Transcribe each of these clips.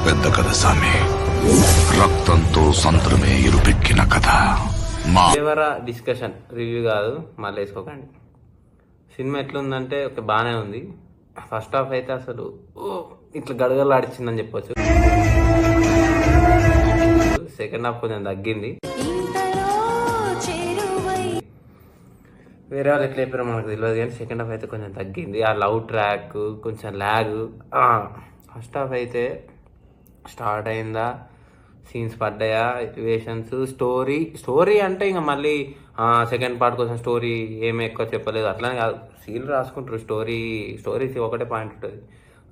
పెద్ద కథ సామి, రక్తంతో సంద్రమే ఇరుపెక్కిన కథ. దేవరా డిస్కషన్ రివ్యూ కాదు, మళ్ళీ వేసుకోకండి. సినిమా ఎట్లుందంటే బాగానే ఉంది. ఫస్ట్ హాఫ్ అయితే అసలు ఇట్లా గడగలాడిచిందని చెప్పొచ్చు. సెకండ్ హాఫ్ కొంచెం తగ్గింది. వేరే వాళ్ళు ఎట్లా చెప్పారో మనకు తెలియదు, కానీ సెకండ్ హాఫ్ అయితే కొంచెం తగ్గింది. ఆ లవ్ ట్రాక్ కొంచెం ల్యాగ్. ఫస్ట్ హాఫ్ అయితే స్టార్ట్ అయిందా, సీన్స్ పడ్డాయా, ఎలివేషన్స్, స్టోరీ అంటే ఇంకా మళ్ళీ సెకండ్ పార్ట్ కోసం స్టోరీ ఏమి ఎక్కువ చెప్పలేదు. అట్లానే కాదు, సీన్లు రాసుకుంటారు. స్టోరీస్ ఒకటే పాయింట్ ఉంటుంది,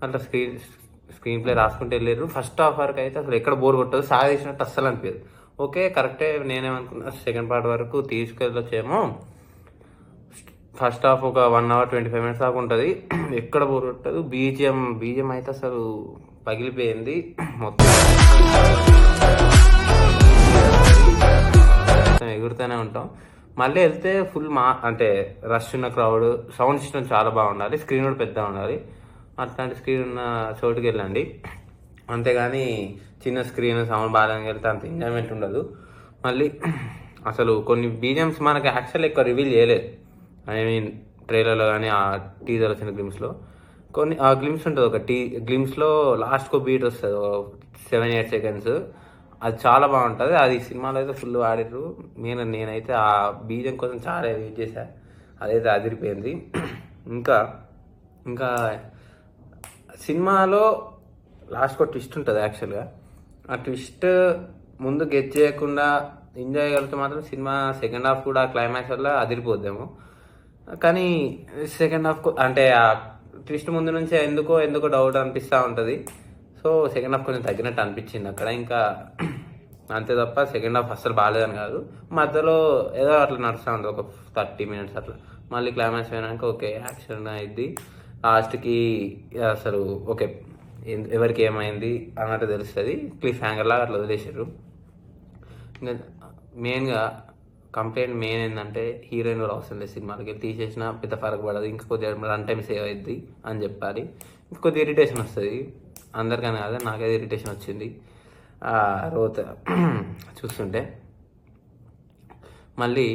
అట్లా స్క్రీన్ ప్లే రాసుకుంటూ వెళ్ళారు. ఫస్ట్ హాఫ్ వరకు అయితే అసలు ఎక్కడ బోర్ కొట్టదు, సాగేసినట్టు అస్సలు అనిపించదు. ఓకే, కరెక్టే. నేనేమనుకున్నా సెకండ్ పార్ట్ వరకు తీసుకెళ్ళొచ్చేమో. ఫస్ట్ హాఫ్ ఒక 1 hour 25 minutes దాకా ఉంటుంది, ఎక్కడ బోర్ కొట్టదు. బీజిఎం అయితే అసలు పగిలిపోయింది మొత్తం ఎగురుతూనే ఉంటాం. మళ్ళీ వెళ్తే ఫుల్ అంటే రష్ ఉన్న క్రౌడ్, సౌండ్ సిస్టమ్ చాలా బాగుండాలి, స్క్రీన్ కూడా పెద్దగా ఉండాలి. అట్లాంటి స్క్రీన్ ఉన్న చోటుకి వెళ్ళండి. అంతేగాని చిన్న స్క్రీన్ సౌండ్ బాగాలని వెళ్తే అంత ఎంజాయ్మెంట్ ఉండదు. మళ్ళీ అసలు కొన్ని బీజిఎమ్స్ మనకి యాక్చువల్ ఎక్కువ రివీల్ చేయలేదు. ఐ మీన్ ట్రైలర్లో కానీ ఆ టీజర్ వచ్చిన గ్లిమ్స్లో కొన్ని ఆ గ్లిమ్స్ ఉంటుంది. ఒక గ్లిమ్స్లో లాస్ట్కో బీట్ వస్తుంది 7-8 seconds. అది చాలా బాగుంటుంది. అది సినిమాలో అయితే ఫుల్ ఆడిర్రు. నేనైతే ఆ బీజం కోసం చాలా వెయిట్ చేశాను. అదైతే అదిరిపోయింది. ఇంకా సినిమాలో లాస్ట్కో ట్విస్ట్ ఉంటుంది. యాక్చువల్గా ఆ ట్విస్ట్ ముందు గెట్ చేయకుండా ఎంజాయ్ చేయగలిగితే మాత్రం సినిమా సెకండ్ హాఫ్ కూడా క్లైమాక్స్ వల్ల అదిరిపోద్దేమో. కానీ సెకండ్ హాఫ్ అంటే ఆ ట్విస్ట్ ముందు నుంచే ఎందుకో డౌట్ అనిపిస్తూ ఉంటుంది. సో సెకండ్ హాఫ్ కొంచెం తగ్గినట్టు అనిపించింది అక్కడ. ఇంకా అంతే తప్ప సెకండ్ హాఫ్ అస్సలు బాగాలేదని కాదు, మధ్యలో ఏదో అట్లా నడుస్తూ ఉంటుంది ఒక 30 minutes అట్లా. మళ్ళీ క్లైమాక్స్ అయినాక ఓకే యాక్షన్ అయింది. లాస్ట్కి అసలు ఓకే ఎవరికి ఏమైంది అన్నట్టు తెలుస్తుంది. క్లిఫ్ హ్యాంగర్ లాగా అట్లా వదిలేసారు. ఇంకా మెయిన్గా కంప్లైంట్ ఏంటంటే హీరోయిన్ కూడా అవసరం లేదు సినిమాలకి, తీసేసినా పెద్ద ఫరక్ పడదు. ఇంకా కొద్దిగా రన్ టైం సేవ్ అవుద్ది అని చెప్పాలి. ఇంకా కొద్దిగా ఇరిటేషన్ వస్తుంది, అందరికన్నా కాదు నాకైతే ఇరిటేషన్ వచ్చింది రోత చూస్తుంటే. మళ్ళీ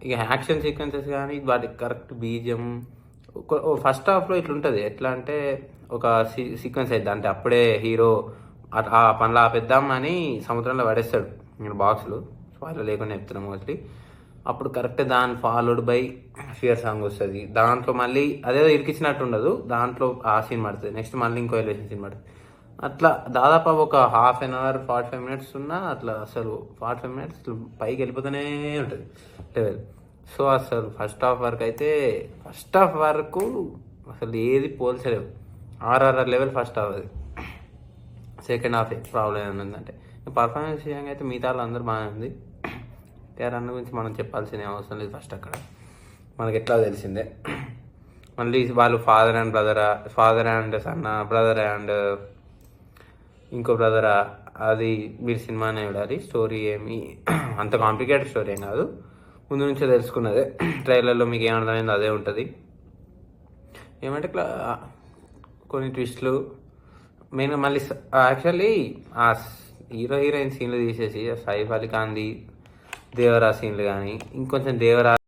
ఇక యాక్షన్ సీక్వెన్సెస్ కానీ వాటికి కరెక్ట్ బీజియం ఫస్ట్ హాఫ్లో ఇట్లుంటుంది. ఎట్లా అంటే ఒక సీక్వెన్స్ అవుతుంది, అంటే అప్పుడే హీరో ఆ పనులు ఆపేద్దాం అని సముద్రంలో పడేస్తాడు. నేను బాక్స్లు వాళ్ళు లేకుండా చెప్తున్నాను మోస్ట్లీ. అప్పుడు కరెక్ట్ దాని ఫాలోడ్ బై ఫియర్ సాంగ్ వస్తుంది. దాంట్లో మళ్ళీ అదేదో ఇరికిచ్చినట్టు ఉండదు, దాంట్లో ఆ సీన్ పడుతుంది. నెక్స్ట్ మళ్ళీ ఇంకో ఎలివేషన్ సీన్ పడుతుంది. అట్లా దాదాపు ఒక 1/2 hour 45 minutes ఉన్నా అట్లా అసలు 45 minutes పైకి వెళ్ళిపోతూనే ఉంటుంది లెవెల్. సో అసలు ఫస్ట్ హాఫ్ వరకు అసలు ఏది పోల్చలేవు. RRR level first half. అది సెకండ్ హాఫ్ ప్రాబ్లం ఏముందంటే పర్ఫార్మెన్స్ విషయంగా అయితే మిగతా అందరూ బాగానే ఉంది. కేఆర్ఆర్ గురించి మనం చెప్పాల్సిన అవసరం లేదు. ఫస్ట్ అక్కడ మనకి ఎట్లా తెలిసిందే. మళ్ళీ వాళ్ళు ఫాదర్ అండ్ సన్న, బ్రదర్ అండ్ ఇంకో బ్రదరా, అది మీరు సినిమానే చూడాలి. స్టోరీ ఏమి అంత కాంప్లికేటెడ్ స్టోరీ ఏం కాదు, ముందు నుంచే తెలుసుకున్నదే. ట్రైలర్లో మీకు ఏమర్థమైందో అదే ఉంటుంది. ఏమంటే ఇట్లా కొన్ని ట్విస్ట్లు మెయిన్. మళ్ళీ యాక్చువల్లీ ఆ హీరోయిన్ సీన్లు తీసేసి సైఫ్ అలీ ఖాన్ది దేవరా సీన్లు కానీ ఇంకొంచెం దేవరా